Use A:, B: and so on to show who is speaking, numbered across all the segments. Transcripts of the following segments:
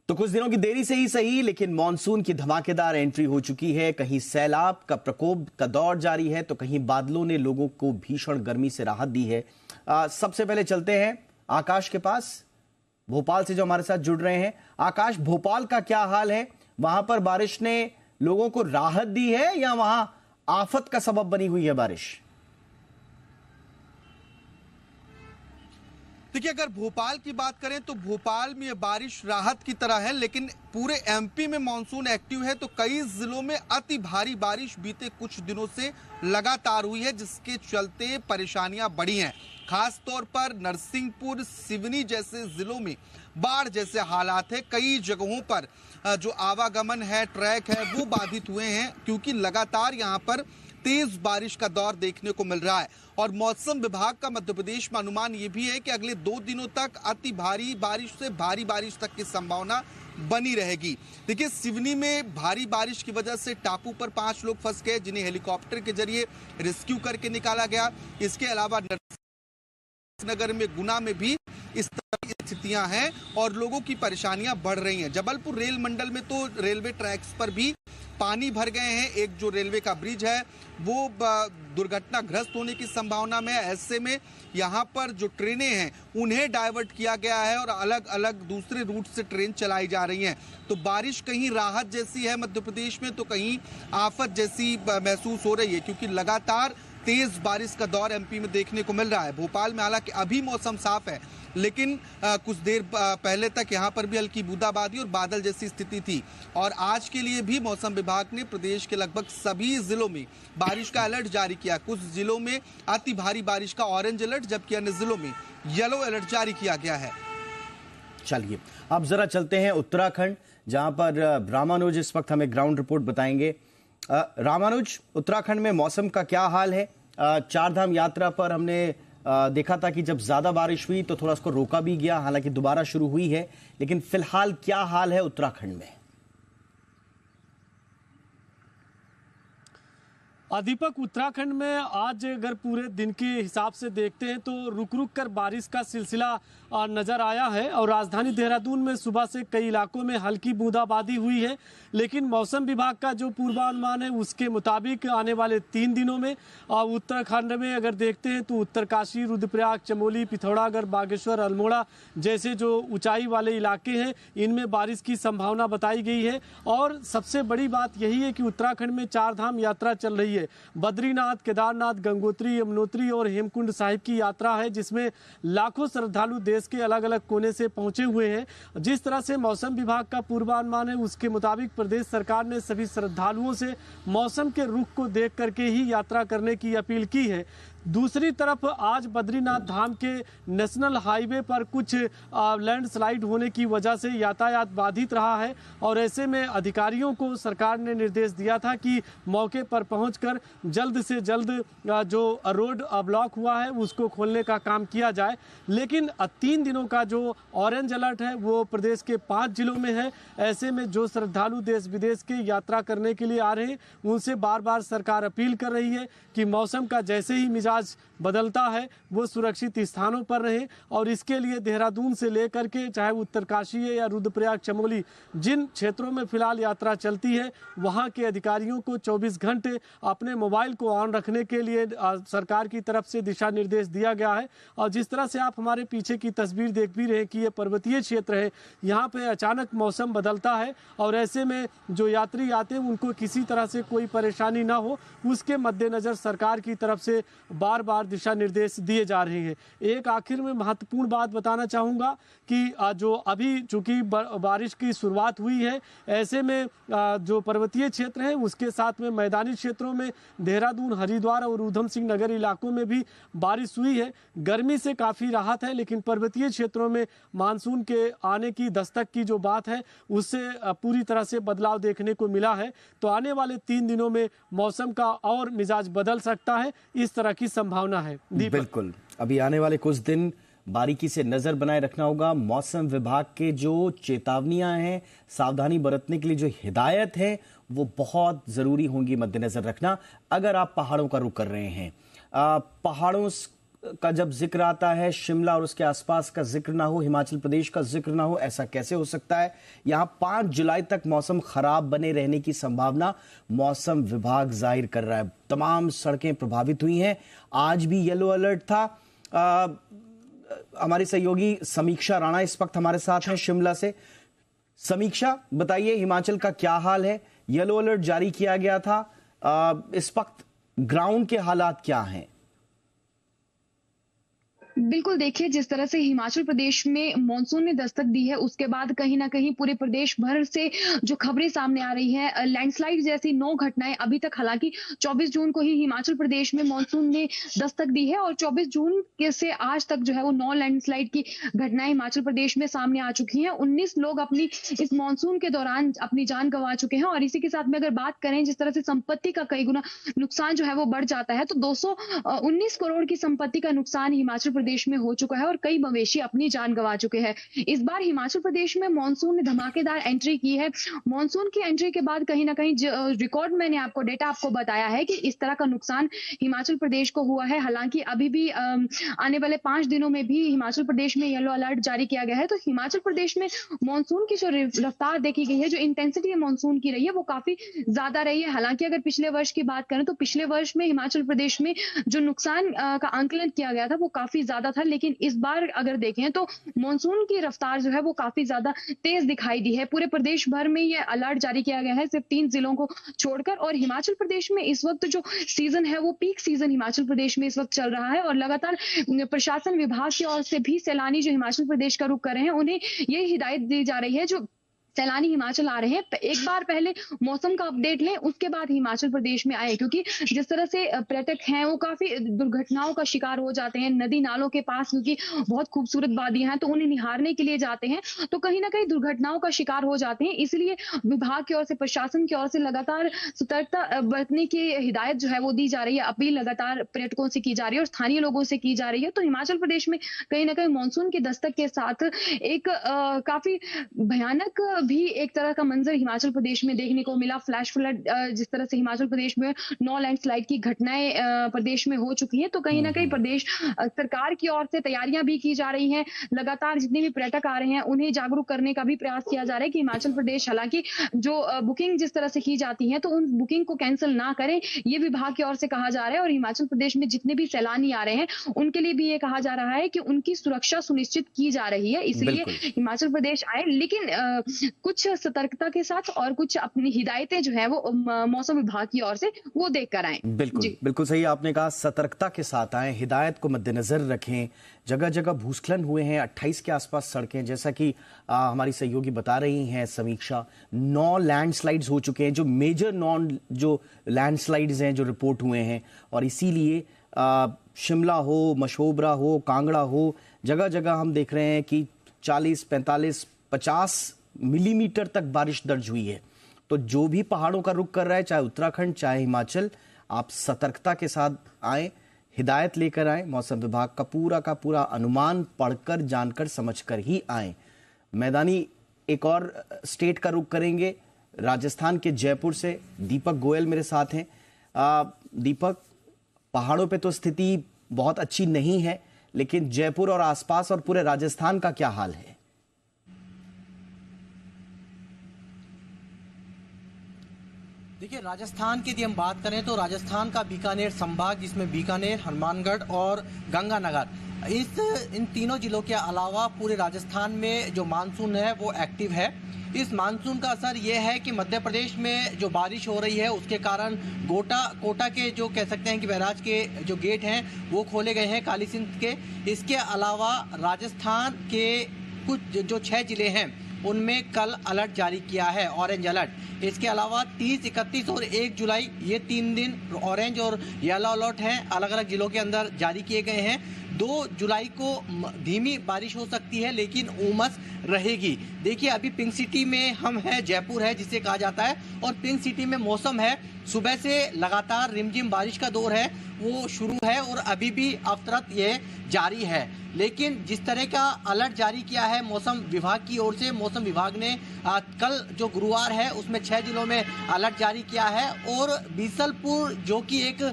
A: तो कुछ दिनों की देरी से ही सही, लेकिन मानसून की धमाकेदार एंट्री हो चुकी है। कहीं सैलाब का प्रकोप का दौर जारी है, तो कहीं बादलों ने लोगों को भीषण गर्मी से राहत दी है। सबसे पहले चलते हैं आकाश के पास, भोपाल से जो हमारे साथ जुड़ रहे हैं। आकाश, भोपाल का क्या हाल है? वहां पर बारिश ने लोगों को राहत दी है या वहां आफत का सबब बनी हुई है बारिश?
B: देखिए, अगर भोपाल की बात करें तो भोपाल में ये बारिश राहत की तरह है, लेकिन पूरे एमपी में मानसून एक्टिव है। तो कई जिलों में अति भारी बारिश बीते कुछ दिनों से लगातार हुई है, जिसके चलते परेशानियां बढ़ी हैं। खास तौर पर नरसिंहपुर, सिवनी जैसे जिलों में बाढ़ जैसे हालात है। कई जगहों पर जो आवागमन है, ट्रैक है, वो बाधित हुए हैं, क्योंकि लगातार यहाँ पर तेज बारिश का दौर देखने को मिल रहा है। और मौसम विभाग का मध्य प्रदेश में अनुमान ये भी है कि अगले 2 दिनों तक अति भारी बारिश से भारी बारिश तक की संभावना बनी रहेगी। देखिए, सिवनी में भारी बारिश की वजह से टापू पर 5 लोग फंस गए, जिन्हें हेलीकॉप्टर के जरिए रेस्क्यू करके निकाला गया। इसके अलावा नगर में, गुना में भी इस तरह की स्थितियां हैं और लोगों की परेशानियां बढ़ रही हैं। जबलपुर रेल मंडल में तो रेलवे ट्रैक्स पर भी पानी भर गए हैं। एक जो रेलवे का ब्रिज है वो दुर्घटनाग्रस्त होने की संभावना में है। ऐसे में यहाँ पर जो ट्रेनें हैं उन्हें डाइवर्ट किया गया है और अलग अलग दूसरे रूट से ट्रेन चलाई जा रही हैं। तो बारिश कहीं राहत जैसी है मध्य प्रदेश में, तो कहीं आफत जैसी महसूस हो रही है, क्योंकि लगातार तेज बारिश का दौर एमपी में देखने को मिल रहा है। भोपाल में हालांकि अभी मौसम साफ है, लेकिन कुछ देर पहले तक यहाँ पर भी हल्की बूंदाबांदी और बादल जैसी स्थिति थी। और आज के लिए भी मौसम विभाग ने प्रदेश के लगभग सभी जिलों में बारिश का अलर्ट जारी किया। कुछ जिलों में अति भारी बारिश का ऑरेंज अलर्ट, जबकि अन्य जिलों में येलो अलर्ट जारी किया गया है।
A: चलिए, अब जरा चलते हैं उत्तराखंड, जहां पर रामानुज इस वक्त हमें ग्राउंड रिपोर्ट बताएंगे। रामानुज, उत्तराखंड में मौसम का क्या हाल है? चारधाम यात्रा पर हमने देखा था कि जब ज्यादा बारिश हुई तो थोड़ा उसको रोका भी गया, हालांकि दोबारा शुरू हुई है, लेकिन फिलहाल क्या हाल है उत्तराखंड में?
C: दीपक, उत्तराखंड में आज अगर पूरे दिन के हिसाब से देखते हैं तो रुक रुक कर बारिश का सिलसिला नजर आया है। और राजधानी देहरादून में सुबह से कई इलाकों में हल्की बूंदाबांदी हुई है, लेकिन मौसम विभाग का जो पूर्वानुमान है उसके मुताबिक आने वाले 3 दिनों में उत्तराखंड में अगर देखते हैं तो उत्तरकाशी, रुद्रप्रयाग, चमोली, पिथौरागढ़, बागेश्वर, अल्मोड़ा जैसे जो ऊंचाई वाले इलाके हैं इनमें बारिश की संभावना बताई गई है। और सबसे बड़ी बात यही है कि उत्तराखंड में 4 धाम यात्रा चल रही है। बद्रीनाथ, केदारनाथ, गंगोत्री, यमुनोत्री और हेमकुंड साहिब की यात्रा है, जिसमें लाखों श्रद्धालु देश के अलग अलग कोने से पहुंचे हुए हैं। जिस तरह से मौसम विभाग का पूर्वानुमान है उसके मुताबिक प्रदेश सरकार ने सभी श्रद्धालुओं से मौसम के रुख को देख करके ही यात्रा करने की अपील की है। दूसरी तरफ आज बद्रीनाथ धाम के नेशनल हाईवे पर कुछ लैंडस्लाइड होने की वजह से यातायात बाधित रहा है, और ऐसे में अधिकारियों को सरकार ने निर्देश दिया था कि मौके पर पहुंचकर जल्द से जल्द जो रोड ब्लॉक हुआ है उसको खोलने का काम किया जाए। लेकिन 3 दिनों का जो ऑरेंज अलर्ट है वो प्रदेश के 5 जिलों में है। ऐसे में जो श्रद्धालु देश विदेश के यात्रा करने के लिए आ रहे हैं उनसे बार बार सरकार अपील कर रही है कि मौसम का जैसे ही मिजाज बदलता है वो सुरक्षित स्थानों पर रहे। और इसके लिए देहरादून से लेकर के चाहे उत्तरकाशी है या रुद्रप्रयाग, चमोली, जिन क्षेत्रों में फिलहाल यात्रा चलती है वहां के अधिकारियों को 24 घंटे अपने मोबाइल को ऑन रखने के लिए सरकार की तरफ से दिशा निर्देश दिया गया है। और जिस तरह से आप हमारे पीछे की तस्वीर देख भी रहे कि ये पर्वतीय क्षेत्र है, यहाँ पे अचानक मौसम बदलता है और ऐसे में जो यात्री आते हैं उनको किसी तरह से कोई परेशानी ना हो उसके मद्देनजर सरकार की तरफ से बार बार दिशा निर्देश दिए जा रहे हैं। एक आखिर में महत्वपूर्ण बात बताना चाहूँगा कि जो अभी चूंकि बारिश की शुरुआत हुई है, ऐसे में जो पर्वतीय क्षेत्र है उसके साथ में मैदानी क्षेत्रों में देहरादून, हरिद्वार और ऊधम सिंह नगर इलाकों में भी बारिश हुई है। गर्मी से काफ़ी राहत है, लेकिन पर्वतीय क्षेत्रों में मानसून के आने की दस्तक की जो बात है उससे पूरी तरह से बदलाव देखने को मिला है। तो आने वाले 3 दिनों में मौसम का और मिजाज बदल सकता है, इस तरह की संभावना है।
A: बिल्कुल, अभी आने वाले कुछ दिन बारीकी से नजर बनाए रखना होगा। मौसम विभाग के जो चेतावनियां हैं, सावधानी बरतने के लिए जो हिदायत है वो बहुत जरूरी होंगी मद्देनजर रखना अगर आप पहाड़ों का रुख कर रहे हैं। पहाड़ों का जब जिक्र आता है, शिमला और उसके आसपास का जिक्र ना हो, हिमाचल प्रदेश का जिक्र ना हो, ऐसा कैसे हो सकता है? यहां 5 जुलाई तक मौसम खराब बने रहने की संभावना मौसम विभाग जाहिर कर रहा है। तमाम सड़कें प्रभावित हुई हैं। आज भी येलो अलर्ट था। हमारी सहयोगी समीक्षा राणा इस वक्त हमारे साथ हैं शिमला से। समीक्षा, बताइए हिमाचल का क्या हाल है? येलो अलर्ट जारी किया गया था, इस वक्त ग्राउंड के हालात क्या हैं?
D: बिल्कुल, देखिए जिस तरह से हिमाचल प्रदेश में मॉनसून ने दस्तक दी है, उसके बाद कहीं न कहीं पूरे प्रदेश भर से जो खबरें सामने आ रही हैं, लैंडस्लाइड जैसी 9 घटनाएं अभी तक, हालांकि 24 जून को ही हिमाचल प्रदेश में मॉनसून ने दस्तक दी है और 24 जून के से आज तक जो है वो 9 लैंडस्लाइड की घटनाएं हिमाचल प्रदेश में सामने आ चुकी हैं। 19 लोग अपनी इस मॉनसून के दौरान अपनी जान गंवा चुके हैं और इसी के साथ में अगर बात करें जिस तरह से संपत्ति का कई गुना नुकसान जो है वो बढ़ जाता है, तो 219 करोड़ की संपत्ति का नुकसान हिमाचल प्रदेश में हो चुका है और कई मवेशी अपनी जान गंवा चुके हैं। इस बार हिमाचल प्रदेश में मॉनसून ने धमाकेदार एंट्री की है। मॉनसून की एंट्री के बाद कहीं ना कहीं रिकॉर्ड मैंने आपको डेटा आपको बताया है कि इस तरह का नुकसान हिमाचल प्रदेश को हुआ है। हालांकि अभी भी आने वाले 5 दिनों में भी हिमाचल प्रदेश में येलो अलर्ट जारी किया गया है। तो हिमाचल प्रदेश में मॉनसून की जो रफ्तार देखी गई है, जो इंटेंसिटी मॉनसून की रही है, वो काफी ज्यादा रही है। हालांकि अगर पिछले वर्ष की बात करें तो पिछले वर्ष में हिमाचल प्रदेश में जो नुकसान का आंकलन किया गया था वो काफी ज्यादा था, लेकिन इस बार अगर देखें तो मॉनसून की रफ्तार जो है वो काफी ज्यादा तेज दिखाई दी है। पूरे प्रदेश भर में ये अलर्ट जारी किया गया है सिर्फ 3 जिलों को छोड़कर। और हिमाचल प्रदेश में इस वक्त जो सीजन है वो पीक सीजन हिमाचल प्रदेश में इस वक्त चल रहा है और लगातार प्रशासन विभाग की ओर से भी सैलानी जो हिमाचल प्रदेश का रुख कर रहे हैं उन्हें ये हिदायत दी जा रही है, जो सैलानी हिमाचल आ रहे हैं, एक बार पहले मौसम का अपडेट लें, उसके बाद हिमाचल प्रदेश में आए, क्योंकि जिस तरह से पर्यटक हैं वो काफी दुर्घटनाओं का शिकार हो जाते हैं नदी नालों के पास, क्योंकि बहुत खूबसूरत वादियां हैं तो उन्हें निहारने के लिए जाते हैं तो कहीं ना कहीं दुर्घटनाओं का शिकार हो जाते हैं। इसलिए विभाग की ओर से, प्रशासन की ओर से लगातार सतर्कता बरतने की हिदायत जो है वो दी जा रही है, अपील लगातार पर्यटकों से की जा रही है और स्थानीय लोगों से की जा रही है। तो हिमाचल प्रदेश में कहीं ना कहीं मानसून के दस्तक के साथ एक काफी भयानक भी एक तरह का मंजर हिमाचल प्रदेश में देखने को मिला। फ्लैश फ्लड, जिस तरह से हिमाचल प्रदेश में 9 लैंडस्लाइड की घटनाएं प्रदेश में हो चुकी हैं, तो कहीं ना कहीं प्रदेश सरकार की ओर से तैयारियां भी की जा रही हैं। लगातार जितने भी पर्यटक आ रहे हैं उन्हें जागरूक करने का भी प्रयास किया जा रहा है कि हिमाचल प्रदेश, हालांकि जो बुकिंग जिस तरह से की जाती है तो उन बुकिंग को कैंसिल ना करें, ये विभाग की ओर से कहा जा रहा है। और हिमाचल प्रदेश में जितने भी सैलानी आ रहे हैं उनके लिए भी ये कहा जा रहा है कि उनकी सुरक्षा सुनिश्चित की जा रही है, इसलिए हिमाचल प्रदेश आए, लेकिन कुछ सतर्कता के साथ और कुछ अपनी हिदायतें जो है वो मौसम विभाग की ओर से वो देख कर आए।
A: बिल्कुल सही आपने कहा, सतर्कता के साथ आए, हिदायत को मद्देनजर रखें। जगह जगह भूस्खलन हुए हैं, 28 के आसपास सड़कें, जैसा कि हमारी सहयोगी बता रही हैं समीक्षा, 9 लैंडस्लाइड्स हो चुके हैं, जो मेजर जो लैंडस्लाइड्स हैं जो रिपोर्ट हुए हैं। और इसीलिए शिमला हो, मशोबरा हो, कांगड़ा हो, जगह जगह हम देख रहे हैं कि 40, 45, 50 मिलीमीटर तक बारिश दर्ज हुई है। तो जो भी पहाड़ों का रुख कर रहा है, चाहे उत्तराखंड चाहे हिमाचल, आप सतर्कता के साथ आए, हिदायत लेकर आए, मौसम विभाग का पूरा अनुमान पढ़कर, जानकर, समझकर ही आए। मैदानी एक और स्टेट का रुख करेंगे, राजस्थान के जयपुर से दीपक गोयल मेरे साथ हैं। दीपक, पहाड़ों पे तो स्थिति बहुत अच्छी नहीं है, लेकिन जयपुर और आसपास और पूरे राजस्थान का क्या हाल है?
E: देखिए, राजस्थान की यदि हम बात करें तो राजस्थान का बीकानेर संभाग, जिसमें बीकानेर, हनुमानगढ़ और गंगानगर, इन तीनों जिलों के अलावा पूरे राजस्थान में जो मानसून है वो एक्टिव है। इस मानसून का असर ये है कि मध्य प्रदेश में जो बारिश हो रही है उसके कारण कोटा के जो कह सकते हैं कि बैराज के जो गेट हैं वो खोले गए हैं काली सिंध के। इसके अलावा राजस्थान के कुछ जो 6 जिले हैं उनमें कल अलर्ट जारी किया है, ऑरेंज अलर्ट। इसके अलावा 30, 31 और 1 जुलाई ये 3 दिन ऑरेंज और येलो अलर्ट हैं, अलग अलग जिलों के अंदर जारी किए गए हैं। 2 जुलाई को धीमी बारिश हो सकती है लेकिन उमस रहेगी। देखिए, अभी पिंक सिटी में हम हैं, जयपुर है जिसे कहा जाता है, और पिंक सिटी में मौसम है, सुबह से लगातार रिमझिम बारिश का दौर है वो शुरू है और अभी भी अवतरत ये जारी है। लेकिन जिस तरह का अलर्ट जारी किया है मौसम विभाग की ओर से, मौसम विभाग ने कल जो गुरुवार है उसमें 6 जिलों में अलर्ट जारी किया है और बीसलपुर जो कि एक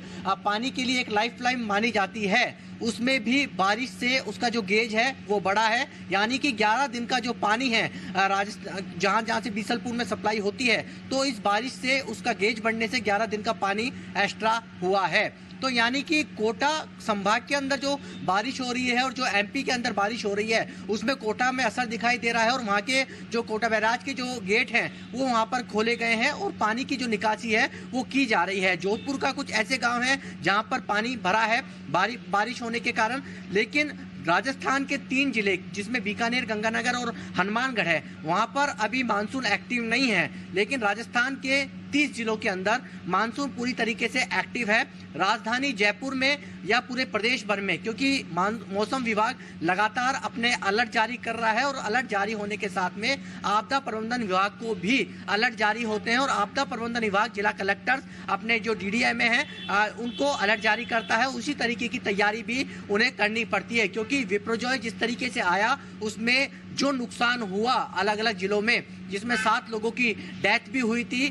E: पानी के लिए एक लाइफलाइन मानी जाती है, उसमें भी बारिश से उसका जो गेज है वो बढ़ा है। यानी कि 11 दिन का जो पानी है राजस्थान जहां से बीसलपुर में सप्लाई होती है, तो इस बारिश से उसका गेज बढ़ने से 11 दिन का पानी एक्स्ट्रा हुआ है। तो यानी कि कोटा संभाग के अंदर जो बारिश हो रही है और जो एमपी के अंदर बारिश हो रही है उसमें कोटा में असर दिखाई दे रहा है और वहाँ के जो कोटा बैराज के जो गेट हैं वो वहाँ पर खोले गए हैं और पानी की जो निकासी है वो की जा रही है। जोधपुर का कुछ ऐसे गांव हैं जहाँ पर पानी भरा है बारिश होने के कारण। लेकिन राजस्थान के 3 जिले जिसमें बीकानेर, गंगानगर और हनुमानगढ़ है, वहां पर अभी मानसून एक्टिव नहीं है। लेकिन राजस्थान के 30 जिलों के अंदर मानसून पूरी तरीके से एक्टिव है। राजधानी जयपुर में या पूरे प्रदेश भर में, क्योंकि मौसम विभाग लगातार अपने अलर्ट जारी कर रहा है और अलर्ट जारी होने के साथ में आपदा प्रबंधन विभाग को भी अलर्ट जारी होते हैं और आपदा प्रबंधन विभाग जिला कलेक्टर्स अपने जो डीडीआई में हैं उनको अलर्ट जारी करता है। उसी तरीके की तैयारी भी उन्हें करनी पड़ती है, क्योंकि विप्रोजॉय जिस तरीके से आया उसमें जो नुकसान हुआ अलग अलग जिलों में, जिसमें 7 लोगों की डेथ भी हुई थी,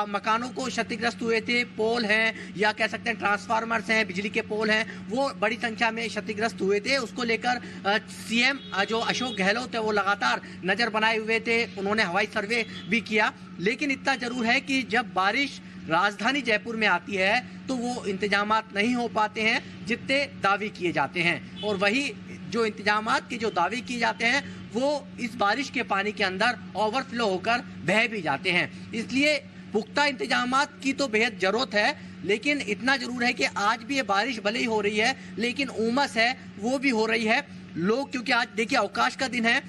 E: मकानों को क्षतिग्रस्त हुए थे, पोल हैं या कह सकते हैं ट्रांसफार्मर्स हैं, बिजली के पोल हैं, वो बड़ी संख्या में क्षतिग्रस्त हुए थे। उसको लेकर सीएम जो अशोक गहलोत है वो लगातार नजर बनाए हुए थे, उन्होंने हवाई सर्वे भी किया। लेकिन इतना जरूर है कि जब बारिश राजधानी जयपुर में आती है तो वो इंतजामात नहीं हो पाते हैं जितने दावे किए जाते हैं, और वही जो इंतजामात के जो दावे किए जाते हैं वो इस बारिश के पानी के अंदर ओवरफ्लो होकर बह भी जाते हैं। इसलिए पुख्ता इंतजामात की तो बेहद जरूरत है। लेकिन इतना जरूर है कि आज भी ये बारिश भले ही हो रही है लेकिन उमस है वो भी हो रही है। लोग, क्योंकि आज देखिए अवकाश का दिन है,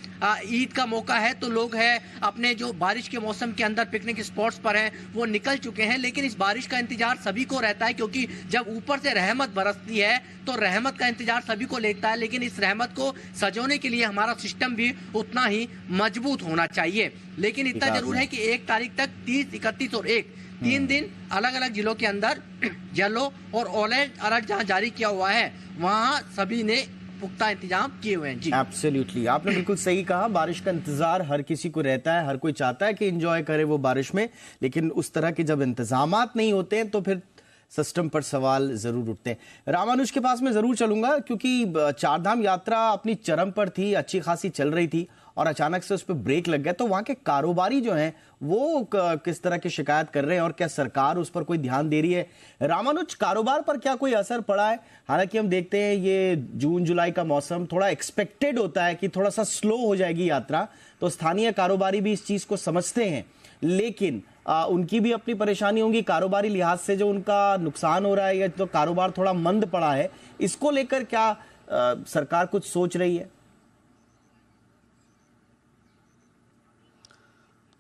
E: ईद का मौका है, तो लोग हैं अपने जो बारिश के मौसम के अंदर पिकनिक स्पॉट्स पर हैं वो निकल चुके हैं। लेकिन इस बारिश का इंतजार सभी को रहता है, क्योंकि जब ऊपर से रहमत बरसती है तो रहमत का इंतजार सभी को लेता है। लेकिन इस रहमत को सजोने के लिए हमारा सिस्टम भी उतना ही मजबूत होना चाहिए। लेकिन इतना जरूर है कि 1 तारीख तक 30, 31 और 1 3 दिन अलग अलग जिलों के अंदर येलो और ऑरेंज अलर्ट जहां जारी किया हुआ है वहां सभी ने पुख्ता इंतजाम किए हुए हैं। जी
A: एब्सोल्युटली, आपने बिल्कुल सही कहा। बारिश का इंतजार हर किसी को रहता है, हर कोई चाहता है कि एंजॉय करे वो बारिश में, लेकिन उस तरह के जब इंतजामात नहीं होते हैं तो फिर सिस्टम पर सवाल जरूर उठते हैं। रामानुज के पास मैं जरूर चलूंगा, क्योंकि चारधाम यात्रा अपनी चरम पर थी, अच्छी खासी चल रही थी और अचानक से उस पर ब्रेक लग गया। तो वहां के कारोबारी जो हैं वो किस तरह की शिकायत कर रहे हैं और क्या सरकार उस पर कोई ध्यान दे रही है? रामानुज, कारोबार पर क्या कोई असर पड़ा है? हालांकि हम देखते हैं ये जून जुलाई का मौसम थोड़ा एक्सपेक्टेड होता है कि थोड़ा सा स्लो हो जाएगी यात्रा, तो स्थानीय कारोबारी भी इस चीज को समझते हैं, लेकिन उनकी भी अपनी परेशानी होंगी कारोबारी लिहाज से, जो उनका नुकसान हो रहा है या तो कारोबार थोड़ा मंद पड़ा है, इसको लेकर क्या सरकार कुछ सोच रही है?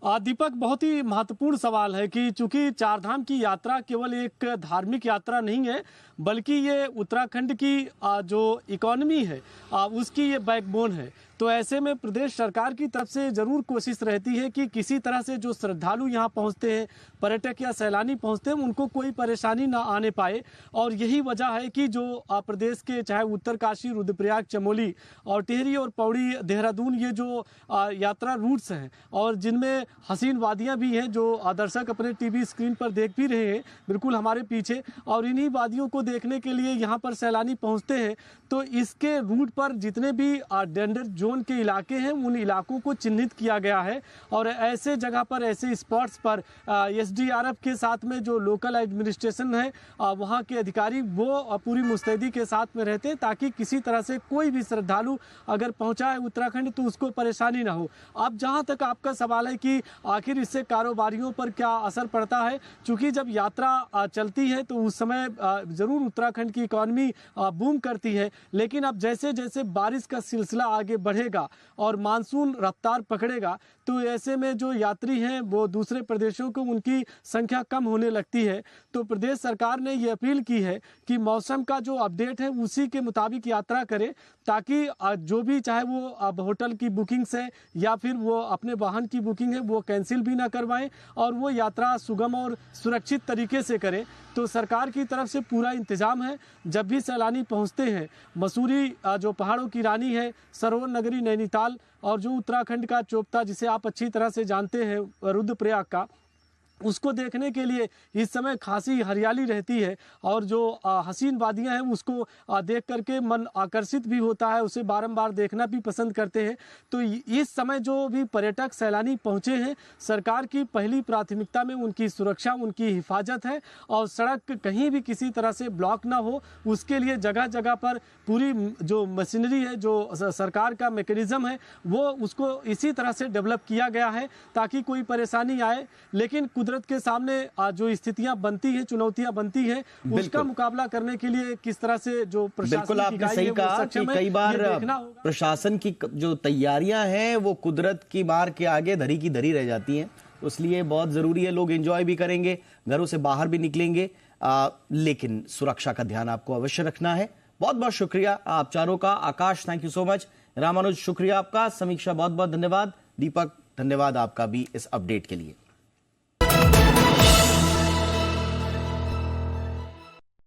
C: दीपक, बहुत ही महत्वपूर्ण सवाल है कि चूंकि चारधाम की यात्रा केवल एक धार्मिक यात्रा नहीं है, बल्कि ये उत्तराखंड की जो इकोनॉमी है उसकी ये बैकबोन है। तो ऐसे में प्रदेश सरकार की तरफ से जरूर कोशिश रहती है कि किसी तरह से जो श्रद्धालु यहाँ पहुँचते हैं, पर्यटक या सैलानी पहुँचते हैं, उनको कोई परेशानी ना आने पाए। और यही वजह है कि जो प्रदेश के चाहे उत्तरकाशी, रुद्रप्रयाग, चमोली और टिहरी और पौड़ी, देहरादून, ये जो यात्रा रूट्स हैं और जिनमें हसीन वादियाँ भी हैं जो दर्शक अपने टीवी स्क्रीन पर देख भी रहे हैं बिल्कुल हमारे पीछे, और इन्हीं वादियों को देखने के लिए यहाँ पर सैलानी पहुँचते हैं। तो इसके रूट पर जितने भी डेंजर जोन के इलाके हैं उन इलाकों को चिन्हित किया गया है और ऐसे जगह पर, ऐसे स्पॉट्स पर एसडीआरएफ के साथ में जो लोकल एडमिनिस्ट्रेशन है वहाँ के अधिकारी वो पूरी मुस्तैदी के साथ में रहते हैं, ताकि किसी तरह से कोई भी श्रद्धालु अगर पहुँचा है उत्तराखंड तो उसको परेशानी ना हो। अब जहाँ तक आपका सवाल है कि आखिर इससे कारोबारियों पर क्या असर पड़ता है, चूँकि जब यात्रा चलती है तो उस समय ज़रूर उत्तराखंड की इकॉनमी बूम करती है, लेकिन अब जैसे जैसे बारिश का सिलसिला आगे बढ़ेगा और मानसून रफ्तार पकड़ेगा तो ऐसे में जो यात्री हैं वो दूसरे प्रदेशों को उनकी संख्या कम होने लगती है। तो प्रदेश सरकार ने ये अपील की है कि मौसम का जो अपडेट है उसी के मुताबिक यात्रा करें, ताकि जो भी चाहे वो अब होटल की बुकिंग्स है या फिर वो अपने वाहन की बुकिंग है वो कैंसिल भी ना करवाएं और वो यात्रा सुगम और सुरक्षित तरीके से करें। तो सरकार की तरफ से पूरा इंतजाम है। जब भी सैलानी पहुंचते हैं, मसूरी जो पहाड़ों की रानी है, सरोवर नगरी नैनीताल और जो उत्तराखंड का चोपता जिसे आप अच्छी तरह से जानते हैं रुद्रप्रयाग का, उसको देखने के लिए इस समय खासी हरियाली रहती है और जो हसीन वादियां हैं उसको देख करके मन आकर्षित भी होता है, उसे बारंबार देखना भी पसंद करते हैं। तो इस समय जो भी पर्यटक सैलानी पहुंचे हैं, सरकार की पहली प्राथमिकता में उनकी सुरक्षा, उनकी हिफाजत है और सड़क कहीं भी किसी तरह से ब्लॉक ना हो, उसके लिए जगह जगह पर पूरी जो मशीनरी है, जो सरकार का मैकेनिज्म है, वो उसको इसी तरह से डेवलप किया गया है ताकि कोई परेशानी आए। लेकिन कुदरत के सामने जो स्थितियां बनती हैं, चुनौतियां बनती हैं, उसका मुकाबला करने के लिए किस तरह से जो
A: बिल्कुल आपने सही कहा कि कई बार प्रशासन की जो तैयारियां हैं वो कुदरत की मार के आगे धरी की धरी रह जाती हैं। इसलिए बहुत जरूरी है, लोग एंजॉय भी करेंगे, घरों से बाहर भी निकलेंगे, लेकिन सुरक्षा का ध्यान आपको अवश्य रखना है। बहुत बहुत शुक्रिया आप चारों का। Aakash, thank you so much. Ramanuj, शुक्रिया आपका। समीक्षा, बहुत बहुत धन्यवाद। दीपक, धन्यवाद आपका भी इस अपडेट के लिए।